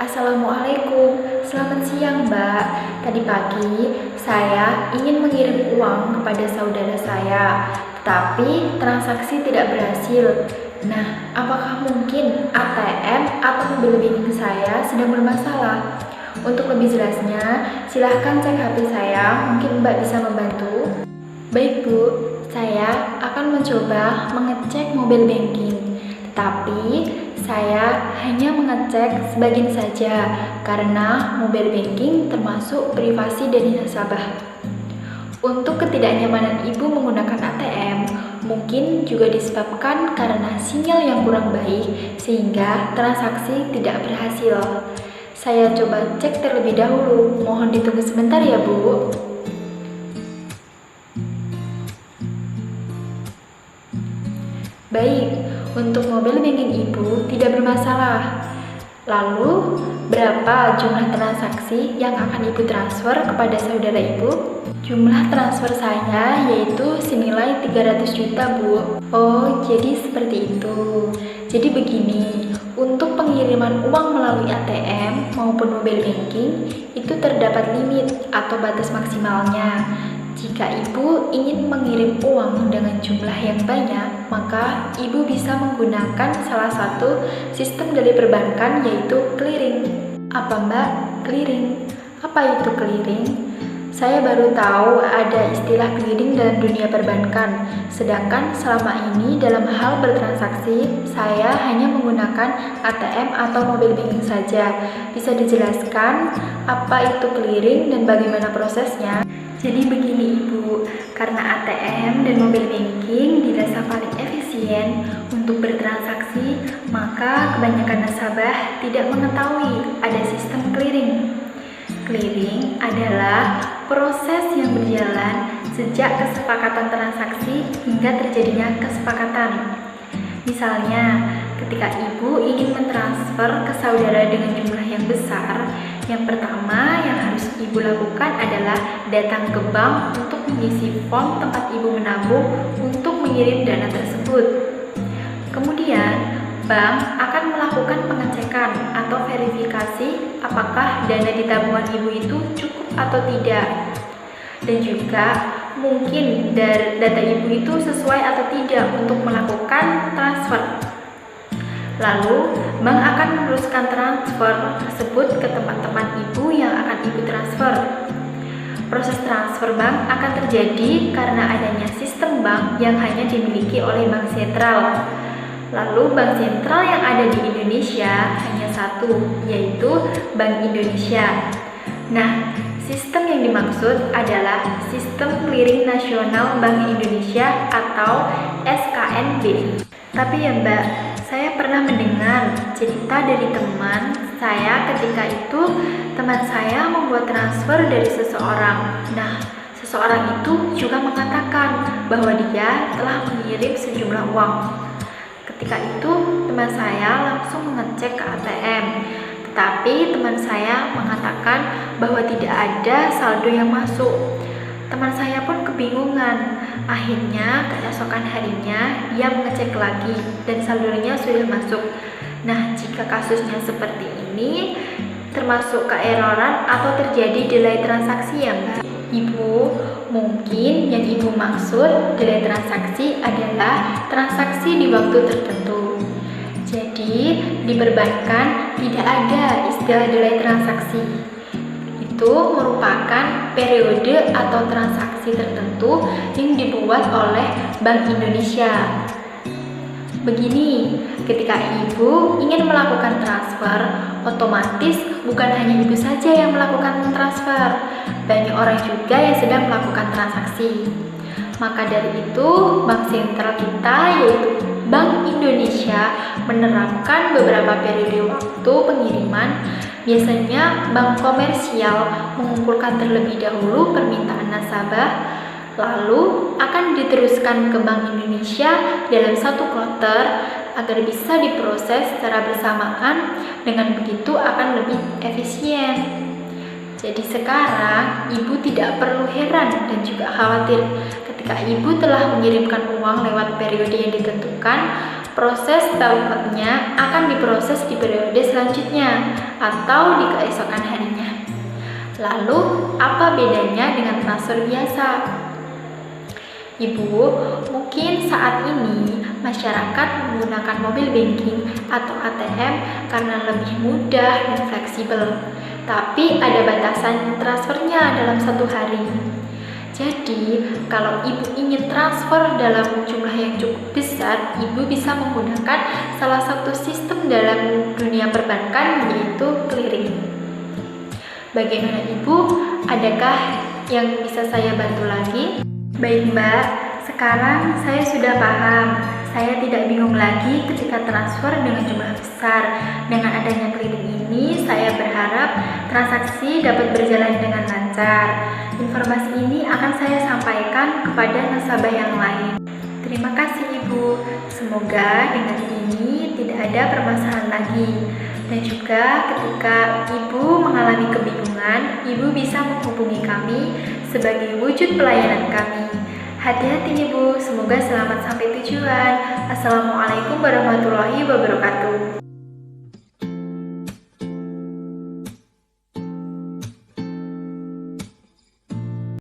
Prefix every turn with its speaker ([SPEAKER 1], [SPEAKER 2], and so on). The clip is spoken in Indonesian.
[SPEAKER 1] Assalamualaikum, selamat siang Mbak. Tadi pagi saya ingin mengirim uang kepada saudara saya, tapi transaksi tidak berhasil. Nah, apakah mungkin ATM atau mobil banking saya sedang bermasalah? Untuk lebih jelasnya, silahkan cek HP saya, mungkin Mbak bisa membantu. Baik Bu, saya akan mencoba mengecek mobil banking, tapi saya hanya mengecek sebagian saja karena mobile banking termasuk privasi dari nasabah. Untuk ketidaknyamanan Ibu menggunakan ATM, mungkin juga disebabkan karena sinyal yang kurang baik sehingga transaksi tidak berhasil. Saya coba cek terlebih dahulu, mohon ditunggu sebentar ya Bu. Baik, untuk mobil banking Ibu tidak bermasalah. Lalu, berapa jumlah transaksi yang akan Ibu transfer kepada saudara Ibu? Jumlah transfer saya yaitu senilai 300 juta, Bu. Oh, jadi seperti itu. Jadi begini, untuk pengiriman uang melalui ATM maupun mobile banking itu terdapat limit atau batas maksimalnya. Jika Ibu ingin mengirim uang dengan jumlah yang banyak, maka Ibu bisa menggunakan salah satu sistem dari perbankan yaitu clearing. Apa Mbak? Clearing? Apa itu clearing? Saya baru tahu ada istilah clearing dalam dunia perbankan, sedangkan selama ini dalam hal bertransaksi, saya hanya menggunakan ATM atau mobile banking saja. Bisa dijelaskan apa itu clearing dan bagaimana prosesnya? Jadi begini Ibu, karena ATM dan mobile banking dirasa paling efisien untuk bertransaksi, maka kebanyakan nasabah tidak mengetahui ada sistem clearing. Clearing adalah proses yang berjalan sejak kesepakatan transaksi hingga terjadinya kesepakatan. Misalnya, ketika Ibu ingin mentransfer ke saudara dengan jumlah yang besar, yang pertama yang harus Ibu lakukan adalah datang ke bank untuk mengisi form tempat Ibu menabung untuk mengirim dana tersebut. Kemudian, bank akan melakukan pengecekan atau verifikasi apakah dana di tabungan Ibu itu cukup atau tidak. Dan juga mungkin data Ibu itu sesuai atau tidak untuk melakukan transfer. Lalu, bank akan meneruskan transfer tersebut ke teman-teman Ibu yang akan Ibu transfer. Proses transfer bank akan terjadi karena adanya sistem bank yang hanya dimiliki oleh bank sentral. Lalu, bank sentral yang ada di Indonesia hanya satu, yaitu Bank Indonesia. Nah, sistem yang dimaksud adalah Sistem Clearing Nasional Bank Indonesia atau SKNB. Tapi ya Mbak, saya pernah mendengar cerita dari teman saya ketika itu teman saya membuat transfer dari seseorang. Nah, seseorang itu juga mengatakan bahwa dia telah mengirim sejumlah uang. Ketika itu teman saya langsung mengecek ke ATM. Tapi teman saya mengatakan bahwa tidak ada saldo yang masuk. Teman saya pun kebingungan. Akhirnya keesokan harinya dia mengecek lagi dan saldonya sudah masuk. Nah, jika kasusnya seperti ini termasuk keeroran atau terjadi delay transaksi ya Mbak? Ibu, mungkin yang Ibu maksud delay transaksi adalah transaksi di waktu tertentu. Jadi, di perbankan tidak ada istilah delay transaksi. Itu merupakan periode atau transaksi tertentu yang dibuat oleh Bank Indonesia. Begini, ketika Ibu ingin melakukan transfer, otomatis bukan hanya Ibu saja yang melakukan transfer, banyak orang juga yang sedang melakukan transaksi. Maka dari itu, bank sentral kita yaitu Bank Indonesia menerapkan beberapa periode waktu pengiriman. Biasanya bank komersial mengumpulkan terlebih dahulu permintaan nasabah, lalu akan diteruskan ke Bank Indonesia dalam satu kloter agar bisa diproses secara bersamaan. Dengan begitu akan lebih efisien. Jadi sekarang Ibu tidak perlu heran dan juga khawatir ketika Ibu telah mengirimkan uang lewat periode yang ditentukan, Proses settlementnya akan diproses di periode selanjutnya atau di keesokan harinya. Lalu, apa bedanya dengan transfer biasa? Ibu, mungkin saat ini masyarakat menggunakan mobil banking atau ATM karena lebih mudah dan fleksibel. Tapi ada batasan transfernya dalam satu hari. Jadi, kalau ibu ingin transfer dalam jumlah yang cukup besar, ibu bisa menggunakan salah satu sistem dalam dunia perbankan, yaitu clearing. Bagaimana ibu? Adakah yang bisa saya bantu lagi? Baik Mbak, sekarang saya sudah paham. Saya tidak bingung lagi ketika transfer dengan jumlah besar. Dengan adanya clearing ini, saya berharap transaksi dapat berjalan dengan lancar. Informasi ini akan saya sampaikan kepada nasabah yang lain. Terima kasih Ibu. Semoga dengan ini tidak ada permasalahan lagi. Dan juga ketika Ibu mengalami kebingungan, Ibu bisa menghubungi kami sebagai wujud pelayanan kami. Hati-hati Ibu, semoga selamat sampai tujuan. Assalamualaikum warahmatullahi wabarakatuh.